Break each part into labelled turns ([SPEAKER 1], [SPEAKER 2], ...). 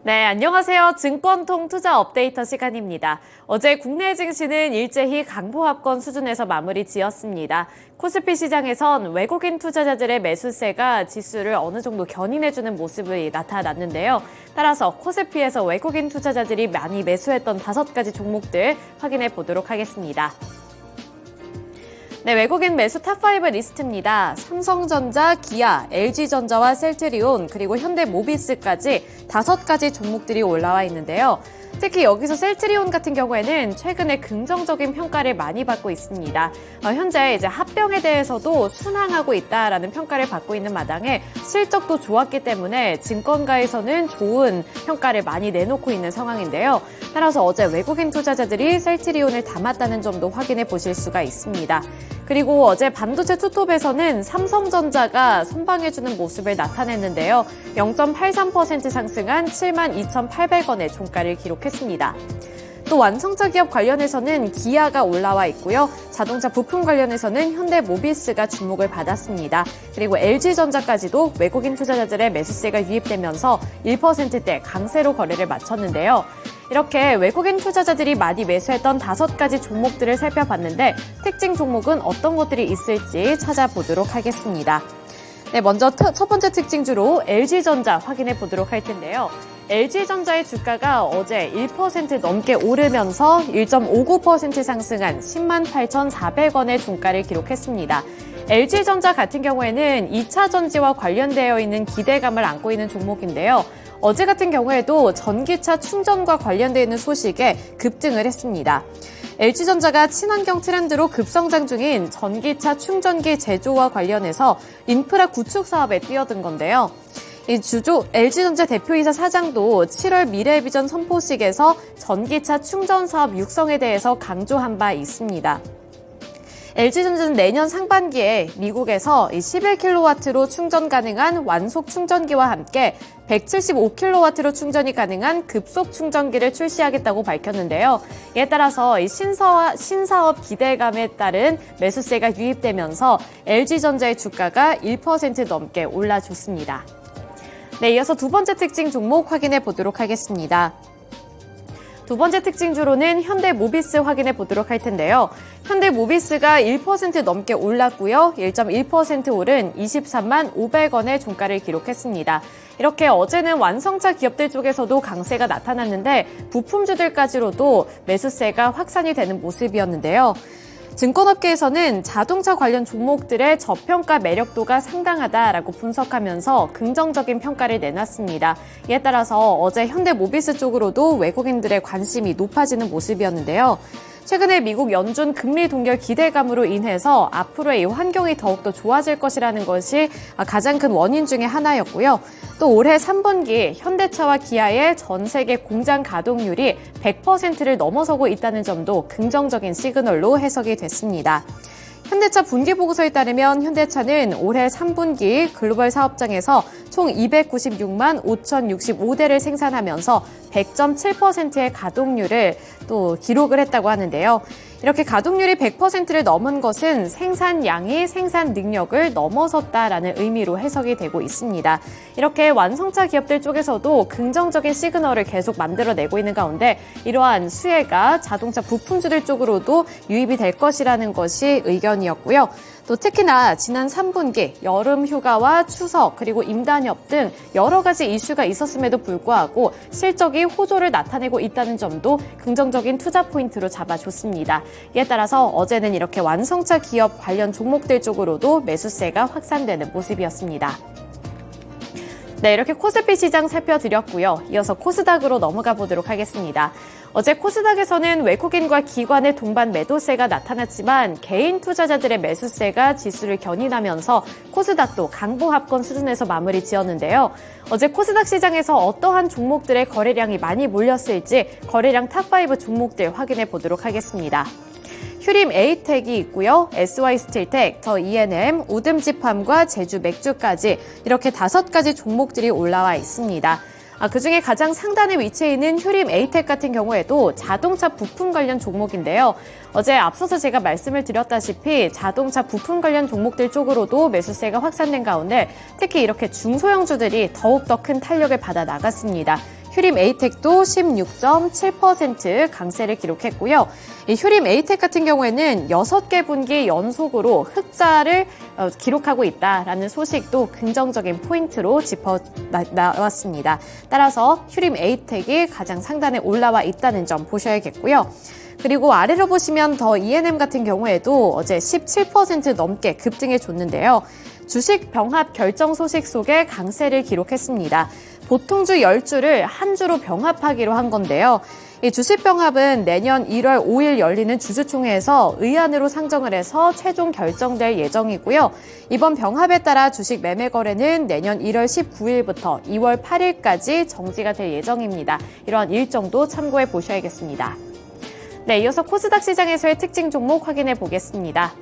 [SPEAKER 1] 네, 안녕하세요. 증권통 투자 업데이터 시간입니다. 어제 국내 증시는 일제히 강보합권 수준에서 마무리 지었습니다. 코스피 시장에선 외국인 투자자들의 매수세가 지수를 어느 정도 견인해주는 모습이 나타났는데요. 따라서 코스피에서 외국인 투자자들이 많이 매수했던 5가지 종목들 확인해 보도록 하겠습니다. 네, 외국인 매수 탑5 리스트입니다. 삼성전자, 기아, LG전자와 셀트리온, 그리고 현대모비스까지 5가지 종목들이 올라와 있는데요. 특히 여기서 셀트리온 같은 경우에는 최근에 긍정적인 평가를 많이 받고 있습니다. 현재 이제 합병에 대해서도 순항하고 있다라는 평가를 받고 있는 마당에 실적도 좋았기 때문에 증권가에서는 좋은 평가를 많이 내놓고 있는 상황인데요. 따라서 어제 외국인 투자자들이 셀트리온을 담았다는 점도 확인해 보실 수가 있습니다. 그리고 어제 반도체 투톱에서는 삼성전자가 선방해주는 모습을 나타냈는데요. 0.83% 상승한 72,800원의 종가를 기록했습니다. 또 완성차 기업 관련해서는 기아가 올라와 있고요. 자동차 부품 관련해서는 현대모비스가 주목을 받았습니다. 그리고 LG전자까지도 외국인 투자자들의 매수세가 유입되면서 1%대 강세로 거래를 마쳤는데요. 이렇게 외국인 투자자들이 많이 매수했던 5가지 종목들을 살펴봤는데 특징 종목은 어떤 것들이 있을지 찾아보도록 하겠습니다. 네, 먼저 첫 번째 특징주로 LG전자 확인해 보도록 할 텐데요. LG전자의 주가가 어제 1% 넘게 오르면서 1.59% 상승한 108,400원의 종가를 기록했습니다. LG전자 같은 경우에는 2차 전지와 관련되어 있는 기대감을 안고 있는 종목인데요. 어제 같은 경우에도 전기차 충전과 관련되어 있는 소식에 급등을 했습니다. LG전자가 친환경 트렌드로 급성장 중인 전기차 충전기 제조와 관련해서 인프라 구축 사업에 뛰어든 건데요. 이 LG전자 대표이사 사장도 7월 미래비전 선포식에서 전기차 충전 사업 육성에 대해서 강조한 바 있습니다. LG전자는 내년 상반기에 미국에서 11kW로 충전 가능한 완속 충전기와 함께 175kW로 충전이 가능한 급속 충전기를 출시하겠다고 밝혔는데요. 이에 따라서 이 신사업 기대감에 따른 매수세가 유입되면서 LG전자의 주가가 1% 넘게 올라줬습니다. 네, 이어서 두 번째 특징 종목 확인해 보도록 하겠습니다. 두 번째 특징주로는 현대모비스 확인해 보도록 할 텐데요. 현대모비스가 1% 넘게 올랐고요. 1.1% 오른 23만 500원의 종가를 기록했습니다. 이렇게 어제는 완성차 기업들 쪽에서도 강세가 나타났는데 부품주들까지로도 매수세가 확산이 되는 모습이었는데요. 증권업계에서는 자동차 관련 종목들의 저평가 매력도가 상당하다라고 분석하면서 긍정적인 평가를 내놨습니다. 이에 따라서 어제 현대모비스 쪽으로도 외국인들의 관심이 높아지는 모습이었는데요. 최근에 미국 연준 금리 동결 기대감으로 인해서 앞으로의 이 환경이 더욱더 좋아질 것이라는 것이 가장 큰 원인 중에 하나였고요. 또 올해 3분기 현대차와 기아의 전 세계 공장 가동률이 100%를 넘어서고 있다는 점도 긍정적인 시그널로 해석이 됐습니다. 현대차 분기보고서에 따르면 현대차는 올해 3분기 글로벌 사업장에서 총 296만 5,065대를 생산하면서 100.7%의 가동률을 또 기록을 했다고 하는데요. 이렇게 가동률이 100%를 넘은 것은 생산량이 생산 능력을 넘어섰다라는 의미로 해석이 되고 있습니다. 이렇게 완성차 기업들 쪽에서도 긍정적인 시그널을 계속 만들어내고 있는 가운데 이러한 수혜가 자동차 부품주들 쪽으로도 유입이 될 것이라는 것이 의견이었고요. 또 특히나 지난 3분기 여름 휴가와 추석 그리고 임단협 등 여러 가지 이슈가 있었음에도 불구하고 실적이 호조를 나타내고 있다는 점도 긍정적인 투자 포인트로 잡아줬습니다. 이에 따라서 어제는 이렇게 완성차 기업 관련 종목들 쪽으로도 매수세가 확산되는 모습이었습니다. 네, 이렇게 코스피 시장 살펴드렸고요. 이어서 코스닥으로 넘어가 보도록 하겠습니다. 어제 코스닥에서는 외국인과 기관의 동반 매도세가 나타났지만 개인 투자자들의 매수세가 지수를 견인하면서 코스닥도 강보합권 수준에서 마무리 지었는데요. 어제 코스닥 시장에서 어떠한 종목들의 거래량이 많이 몰렸을지 거래량 탑5 종목들 확인해 보도록 하겠습니다. 휴림 에이텍이 있고요. SY스틸텍, 더 E&M, 우듬지팜과 제주맥주까지 이렇게 5가지 종목들이 올라와 있습니다. 그중에 가장 상단에 위치해 있는 휴림 에이텍 같은 경우에도 자동차 부품 관련 종목인데요. 어제 앞서서 제가 말씀을 드렸다시피 자동차 부품 관련 종목들 쪽으로도 매수세가 확산된 가운데 특히 이렇게 중소형주들이 더욱더 큰 탄력을 받아 나갔습니다. 휴림 에이텍도 16.7% 강세를 기록했고요. 이 휴림 에이텍 같은 경우에는 6개 분기 연속으로 흑자를 기록하고 있다라는 소식도 긍정적인 포인트로 나왔습니다. 따라서 휴림 에이텍이 가장 상단에 올라와 있다는 점 보셔야겠고요. 그리고 아래로 보시면 더 E&M 같은 경우에도 어제 17% 넘게 급등해 줬는데요. 주식 병합 결정 소식 속에 강세를 기록했습니다. 보통주 10주를 한 주로 병합하기로 한 건데요. 이 주식 병합은 내년 1월 5일 열리는 주주총회에서 의안으로 상정을 해서 최종 결정될 예정이고요. 이번 병합에 따라 주식 매매 거래는 내년 1월 19일부터 2월 8일까지 정지가 될 예정입니다. 이러한 일정도 참고해 보셔야겠습니다. 네, 이어서 코스닥 시장에서의 특징 종목 확인해 보겠습니다.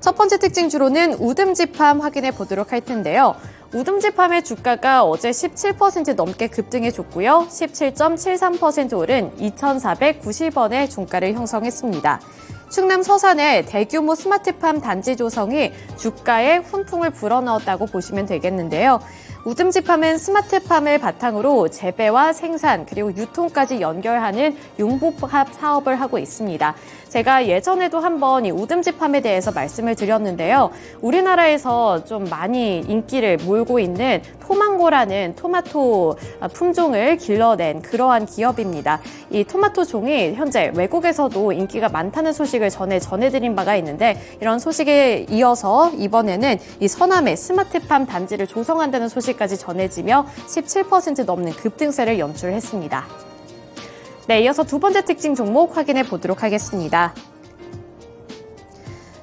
[SPEAKER 1] 첫 번째 특징주로는 우듬지팜 확인해 보도록 할 텐데요. 우듬지팜의 주가가 어제 17% 넘게 급등해 줬고요. 17.73% 오른 2,490원의 종가를 형성했습니다. 충남 서산의 대규모 스마트팜 단지 조성이 주가에 훈풍을 불어넣었다고 보시면 되겠는데요. 우듬지팜은 스마트팜을 바탕으로 재배와 생산 그리고 유통까지 연결하는 융복합 사업을 하고 있습니다. 제가 예전에도 한번 이 우듬지팜에 대해서 말씀을 드렸는데요. 우리나라에서 좀 많이 인기를 몰고 있는 토망고라는 토마토 품종을 길러낸 그러한 기업입니다. 이 토마토 종이 현재 외국에서도 인기가 많다는 소식을 전해드린 바가 있는데 이런 소식에 이어서 이번에는 이 서남의 스마트팜 단지를 조성한다는 소식까지 전해지며 17% 넘는 급등세를 연출했습니다. 네, 이어서 두 번째 특징 종목 확인해 보도록 하겠습니다.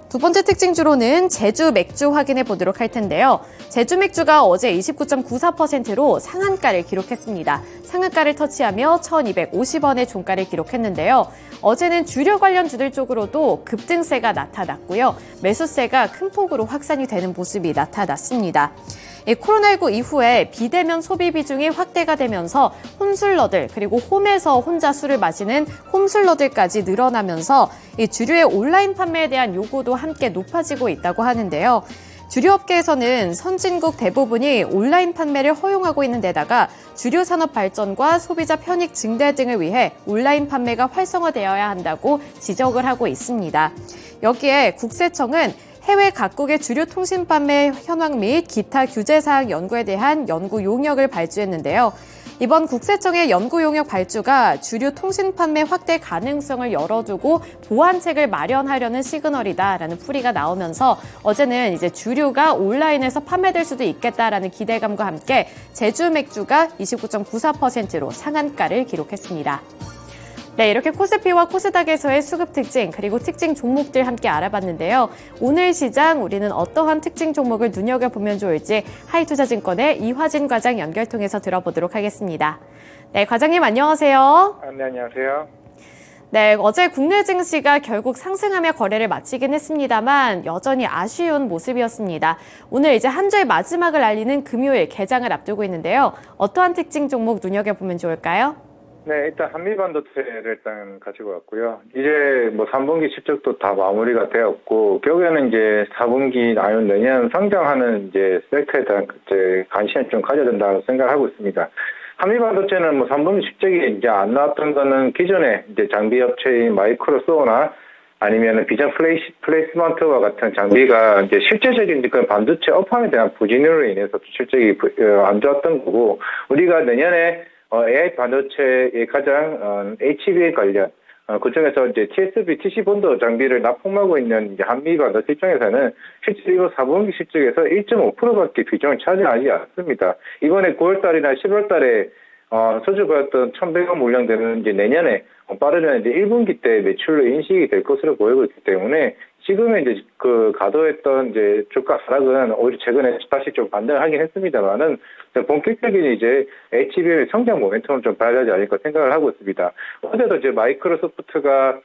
[SPEAKER 1] 두 번째 특징주로는 제주 맥주 확인해 보도록 할 텐데요. 제주 맥주가 어제 29.94%로 상한가를 기록했습니다. 상한가를 터치하며 1,250원의 종가를 기록했는데요. 어제는 주류 관련주들 쪽으로도 급등세가 나타났고요. 매수세가 큰 폭으로 확산이 되는 모습이 나타났습니다. 코로나19 이후에 비대면 소비 비중이 확대가 되면서 홈술러들 그리고 홈에서 혼자 술을 마시는 홈술러들까지 늘어나면서 이 주류의 온라인 판매에 대한 요구도 함께 높아지고 있다고 하는데요. 주류업계에서는 선진국 대부분이 온라인 판매를 허용하고 있는 데다가 주류 산업 발전과 소비자 편익 증대 등을 위해 온라인 판매가 활성화되어야 한다고 지적을 하고 있습니다. 여기에 국세청은 해외 각국의 주류 통신 판매 현황 및 기타 규제 사항 연구에 대한 연구 용역을 발주했는데요. 이번 국세청의 연구 용역 발주가 주류 통신 판매 확대 가능성을 열어두고 보완책을 마련하려는 시그널이다라는 풀이가 나오면서 어제는 이제 주류가 온라인에서 판매될 수도 있겠다라는 기대감과 함께 제주 맥주가 29.94%로 상한가를 기록했습니다. 네, 이렇게 코스피와 코스닥에서의 수급 특징 그리고 특징 종목들 함께 알아봤는데요. 오늘 시장 우리는 어떠한 특징 종목을 눈여겨보면 좋을지 하이투자증권의 이화진 과장 연결 통해서 들어보도록 하겠습니다. 네, 과장님 안녕하세요.
[SPEAKER 2] 네, 안녕하세요.
[SPEAKER 1] 네, 어제 국내 증시가 결국 상승하며 거래를 마치긴 했습니다만 여전히 아쉬운 모습이었습니다. 오늘 이제 한 주의 마지막을 알리는 금요일 개장을 앞두고 있는데요. 어떠한 특징 종목 눈여겨보면 좋을까요?
[SPEAKER 2] 네, 일단 한미반도체를 일단 가지고 왔고요. 이제 뭐 3분기 실적도 다 마무리가 되었고, 결국에는 이제 4분기 아니면 내년 성장하는 이제 섹터에 대한 이제 관심을 좀 가져야 된다고 생각하고 있습니다. 한미반도체는 뭐 3분기 실적이 이제 안 나왔던 거는 기존에 이제 장비 업체인 마이크로소나 아니면은 비전 플레이스먼트와 같은 장비가 이제 실제적인 그 반도체 업황에 대한 부진으로 인해서 실적이 안 좋았던 거고, 우리가 내년에 AI 반도체의 가장 HBM 관련 그중에서 이제 TSV, TC본드 장비를 납품하고 있는 이제 한미 반도체 입장에서는 실제 이번 4분기 실적에서 1.5%밖에 비중을 차지하지 않습니다. 이번에 9월달이나 10월달에 소주보였던 1,100억 물량되는 이제 내년에 빠르면 이제 1분기 때 매출로 인식이 될 것으로 보이고 있기 때문에 지금의 이제 그 가도했던 이제 주가 하락은 오히려 최근에 다시 좀 반등을 하긴 했습니다만은 본격적인 이제 HBM의 성장 모멘텀을 좀 봐야 되지 않을까 생각을 하고 있습니다. 어제도 이제 마이크로소프트가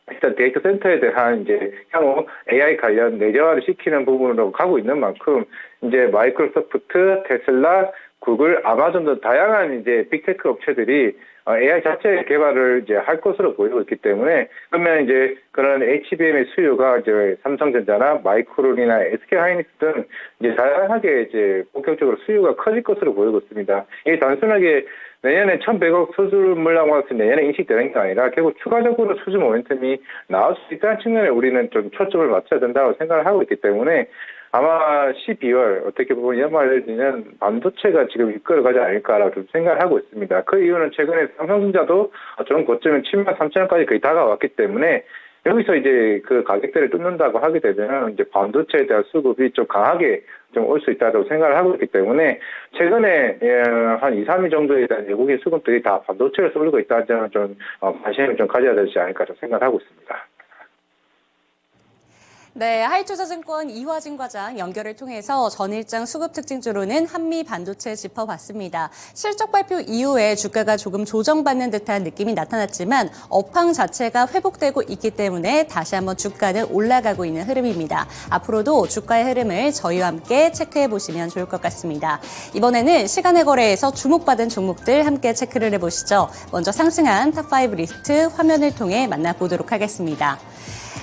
[SPEAKER 2] 일단 데이터 센터에 대한 이제 향후 AI 관련 내재화를 시키는 부분으로 가고 있는 만큼 이제 마이크로소프트, 테슬라, 구글, 아마존 등 다양한 이제 빅테크 업체들이 AI 자체 개발을 이제 할 것으로 보이고 있기 때문에 그러면 이제 그런 HBM의 수요가 이제 삼성전자나 마이크론이나 SK하이닉스 등 이제 다양하게 이제 본격적으로 수요가 커질 것으로 보이고 있습니다. 이게 단순하게 내년에 1,100억 수주 물량과 같은 내년에 인식되는 게 아니라 결국 추가적으로 수주 모멘텀이 나올 수 있다는 측면에 우리는 좀 초점을 맞춰야 된다고 생각을 하고 있기 때문에 아마 12월 어떻게 보면 연말에는 반도체가 지금 이끌어가지 않을까라고 좀 생각을 하고 있습니다. 그 이유는 최근에 삼성전자도 저런 고점인 73,000원까지 거의 다가왔기 때문에 여기서 이제 그 가격대를 뚫는다고 하게 되면 이제 반도체에 대한 수급이 좀 강하게 좀 올 수 있다고 생각을 하고 있기 때문에 최근에 한 2, 3일 정도에 대한 외국인 수급들이 다 반도체를 쏠리고 있다는 점은 좀 관심을 좀 가져야 되지 않을까 좀 생각을 하고 있습니다.
[SPEAKER 3] 네, 하이투자증권 이화진 과장 연결을 통해서 전일장 수급 특징주로는 한미 반도체 짚어봤습니다. 실적 발표 이후에 주가가 조금 조정받는 듯한 느낌이 나타났지만 업황 자체가 회복되고 있기 때문에 다시 한번 주가는 올라가고 있는 흐름입니다. 앞으로도 주가의 흐름을 저희와 함께 체크해 보시면 좋을 것 같습니다. 이번에는 시간의 거래에서 주목받은 종목들 함께 체크를 해보시죠. 먼저 상승한 탑5 리스트 화면을 통해 만나보도록 하겠습니다.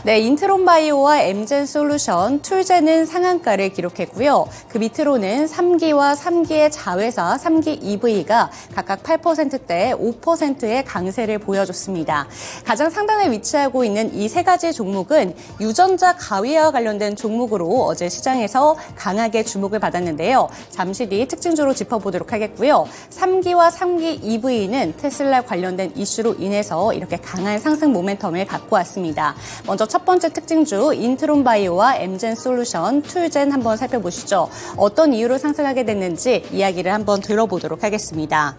[SPEAKER 3] 네, 인트론바이오와 엠젠솔루션, 툴젠은 상한가를 기록했고요. 그 밑으로는 3기와 3기의 자회사, 3기 EV가 각각 8%대 5%의 강세를 보여줬습니다. 가장 상단에 위치하고 있는 이 세 가지 종목은 유전자 가위와 관련된 종목으로 어제 시장에서 강하게 주목을 받았는데요. 잠시 뒤 특징주로 짚어보도록 하겠고요. 3기와 3기 EV는 테슬라 관련된 이슈로 인해서 이렇게 강한 상승 모멘텀을 갖고 왔습니다. 먼저 첫 번째 특징주 인트론바이오와 엠젠솔루션, 툴젠 한번 살펴보시죠. 어떤 이유로 상승하게 됐는지 이야기를 한번 들어보도록 하겠습니다.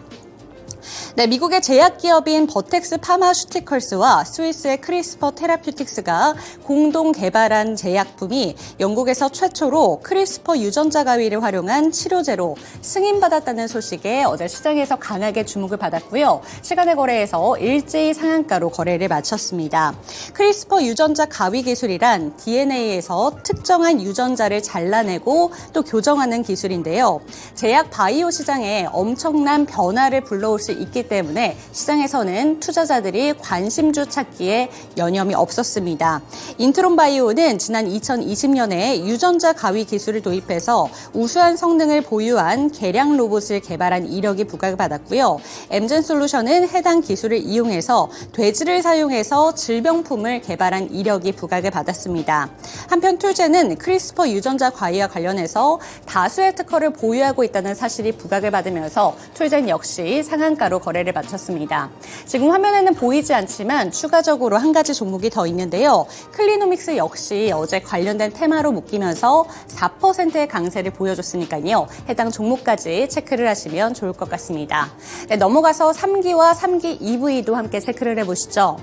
[SPEAKER 3] 네, 미국의 제약기업인 버텍스 파마슈티컬스와 스위스의 크리스퍼 테라퓨틱스가 공동 개발한 제약품이 영국에서 최초로 크리스퍼 유전자 가위를 활용한 치료제로 승인받았다는 소식에 어제 시장에서 강하게 주목을 받았고요. 시간의 거래에서 일제히 상한가로 거래를 마쳤습니다. 크리스퍼 유전자 가위 기술이란 DNA에서 특정한 유전자를 잘라내고 또 교정하는 기술인데요. 제약 바이오 시장에 엄청난 변화를 불러올 수 있기 때문에 시장에서는 투자자들이 관심주 찾기에 여념이 없었습니다. 인트론바이오는 지난 2020년에 유전자 가위 기술을 도입해서 우수한 성능을 보유한 개량 로봇을 개발한 이력이 부각을 받았고요. 엠젠솔루션은 해당 기술을 이용해서 돼지를 사용해서 질병품을 개발한 이력이 부각을 받았습니다. 한편 툴젠은 크리스퍼 유전자 가위와 관련해서 다수의 특허를 보유하고 있다는 사실이 부각을 받으면서 툴젠 역시 상한가로 거래를 마쳤습니다. 지금 화면에는 보이지 않지만 추가적으로 한 가지 종목이 더 있는데요. 클리노믹스 역시 어제 관련된 테마로 묶이면서 4%의 강세를 보여줬으니까요. 해당 종목까지 체크를 하시면 좋을 것 같습니다. 네, 넘어가서 3기와 3기 EV도 함께 체크를 해보시죠.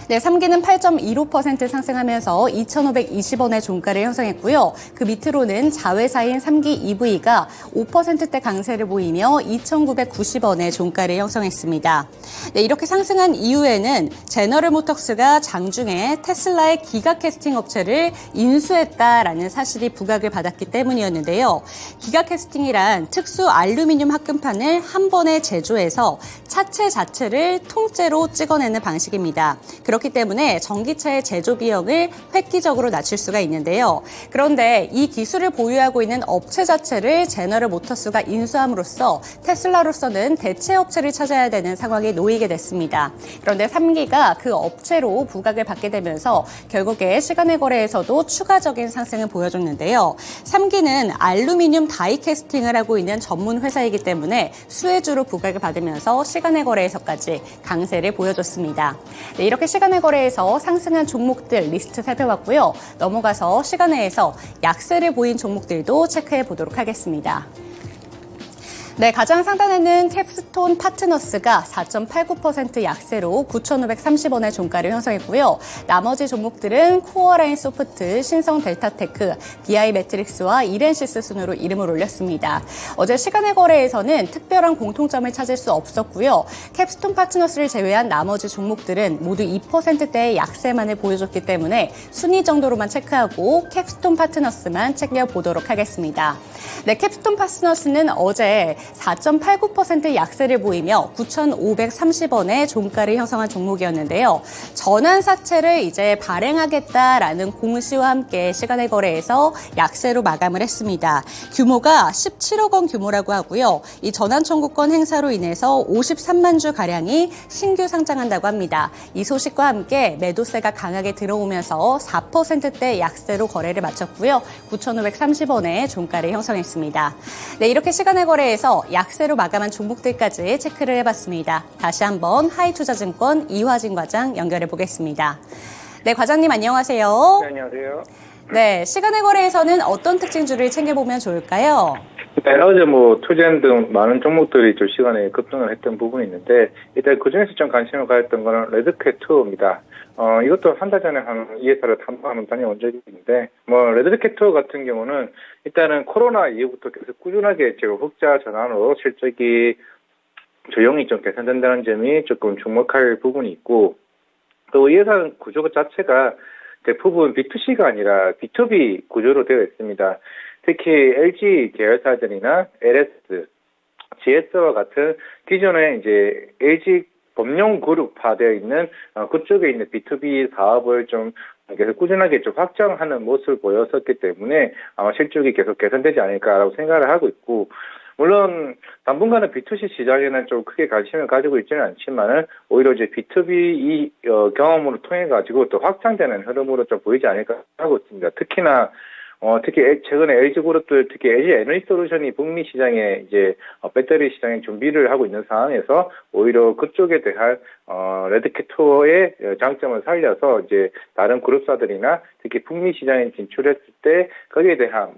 [SPEAKER 3] 네, 3기는 8.15% 상승하면서 2,520원의 종가를 형성했고요. 그 밑으로는 자회사인 3기 EV가 5%대 강세를 보이며 2,990원의 종가를 형성했습니다. 네, 이렇게 상승한 이후에는 제너럴 모터스가 장중에 테슬라의 기가 캐스팅 업체를 인수했다라는 사실이 부각을 받았기 때문이었는데요. 기가 캐스팅이란 특수 알루미늄 합금판을 한 번에 제조해서 차체 자체를 통째로 찍어내는 방식입니다. 그렇기 때문에 전기차의 제조 비용을 획기적으로 낮출 수가 있는데요. 그런데 이 기술을 보유하고 있는 업체 자체를 제너럴 모터스가 인수함으로써 테슬라로서는 대체 업체를 찾아야 되는 상황에 놓이게 됐습니다. 그런데 3기가 그 업체로 부각을 받게 되면서 결국에 시간의 거래에서도 추가적인 상승을 보여줬는데요. 3기는 알루미늄 다이 캐스팅을 하고 있는 전문 회사이기 때문에 수혜주로 부각을 받으면서 시간의 거래에서까지 강세를 보여줬습니다. 네, 이렇게 시간의 거래에서 상승한 종목들 리스트 살펴봤고요. 넘어가서 시간외에서 약세를 보인 종목들도 체크해 보도록 하겠습니다. 네, 가장 상단에는 캡스톤 파트너스가 4.89% 약세로 9,530원의 종가를 형성했고요. 나머지 종목들은 코어라인 소프트, 신성 델타테크, BI 매트릭스와 이렌시스 순으로 이름을 올렸습니다. 어제 시간의 거래에서는 특별한 공통점을 찾을 수 없었고요. 캡스톤 파트너스를 제외한 나머지 종목들은 모두 2%대의 약세만을 보여줬기 때문에 순위 정도로만 체크하고 캡스톤 파트너스만 챙겨보도록 하겠습니다. 네, 캡스톤 파트너스는 어제 4.89% 약세를 보이며 9,530원의 종가를 형성한 종목이었는데요. 전환사채를 이제 발행하겠다라는 공시와 함께 시간의 거래에서 약세로 마감을 했습니다. 규모가 17억 원 규모라고 하고요. 이 전환 청구권 행사로 인해서 53만 주 가량이 신규 상장한다고 합니다. 이 소식과 함께 매도세가 강하게 들어오면서 4%대 약세로 거래를 마쳤고요. 9,530원의 종가를 형성했습니다. 네, 이렇게 시간의 거래에서 약세로 마감한 종목들까지 체크를 해봤습니다. 다시 한번 하이투자증권 이화진 과장 연결해 보겠습니다. 네, 과장님 안녕하세요.
[SPEAKER 2] 네, 안녕하세요.
[SPEAKER 3] 네, 시간의 거래에서는 어떤 특징주를 챙겨보면 좋을까요?
[SPEAKER 2] 네, 어제 투젠 등 많은 종목들이 좀 시간에 급등을 했던 부분이 있는데, 일단 그 중에서 좀 관심을 가졌던 거는 레드캣 투어입니다. 이것도 한 달 전에 한 이해사를 한번 다녀온 적이 있는데, 레드캣 투어 같은 경우는 일단은 코로나 이후부터 계속 꾸준하게 지금 흑자 전환으로 실적이 조용히 좀 개선된다는 점이 조금 주목할 부분이 있고, 또 이해사 구조 자체가 대부분 B2C가 아니라 B2B 구조로 되어 있습니다. 특히 LG 계열사들이나 LS, GS와 같은 기존에 이제 LG 범용 그룹화되어 있는 그쪽에 있는 B2B 사업을 좀 계속 꾸준하게 좀 확장하는 모습을 보였었기 때문에 아마 실적이 계속 개선되지 않을까라고 생각을 하고 있고, 물론 당분간은 B2C 시장에는 좀 크게 관심을 가지고 있지는 않지만은 오히려 이제 B2B 경험으로 통해 가지고 또 확장되는 흐름으로 좀 보이지 않을까 하고 있습니다. 특히나 특히 최근에 LG그룹들, 특히 LG 에너지 솔루션이 북미 시장에 이제 배터리 시장에 준비를 하고 있는 상황에서 오히려 그쪽에 대한 레드캣 투어의 장점을 살려서 이제 다른 그룹사들이나 특히 북미 시장에 진출했을 때 거기에 대한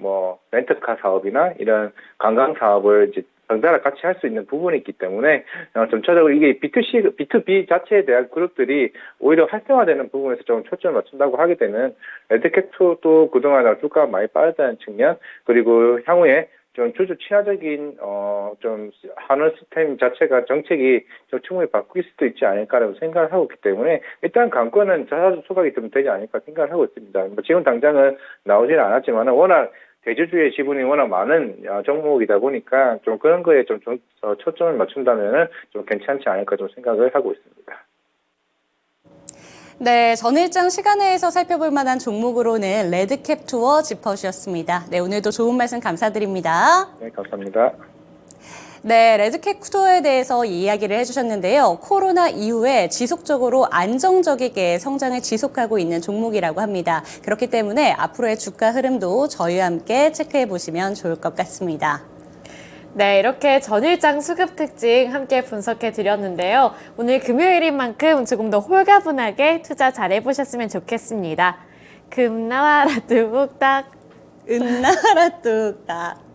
[SPEAKER 2] 렌터카 사업이나 이런 관광 사업을 이제 덩달아 같이 할 수 있는 부분이 있기 때문에 점차적으로 이게 B2C, B2B 자체에 대한 그룹들이 오히려 활성화되는 부분에서 좀 초점을 맞춘다고 하게 되면 레드캣 투어도 그동안 주가가 많이 빠졌다는 측면, 그리고 향후에 좀 주주 친화적인 좀 한원 시스템 자체가 정책이 좀 충분히 바뀔 수도 있지 않을까라고 생각을 하고 있기 때문에 일단 관건은 자사주 소각이 좀 되지 않을까 생각을 하고 있습니다. 지금 당장은 나오지는 않았지만 워낙 대주주의 지분이 워낙 많은 종목이다 보니까 좀 그런 거에 좀 초점을 맞춘다면은 좀 괜찮지 않을까 좀 생각을 하고 있습니다.
[SPEAKER 3] 네, 전일장 시간회에서 살펴볼 만한 종목으로는 레드캡 투어 짚어주셨습니다. 네, 오늘도 좋은 말씀 감사드립니다.
[SPEAKER 2] 네, 감사합니다.
[SPEAKER 3] 네, 레드캡 투어에 대해서 이야기를 해주셨는데요. 코로나 이후에 지속적으로 안정적이게 성장을 지속하고 있는 종목이라고 합니다. 그렇기 때문에 앞으로의 주가 흐름도 저희와 함께 체크해 보시면 좋을 것 같습니다.
[SPEAKER 1] 네, 이렇게 전일장 수급 특징 함께 분석해 드렸는데요. 오늘 금요일인 만큼 조금 더 홀가분하게 투자 잘 해보셨으면 좋겠습니다. 금 나와라 뚝딱,
[SPEAKER 3] 은나라 뚝딱.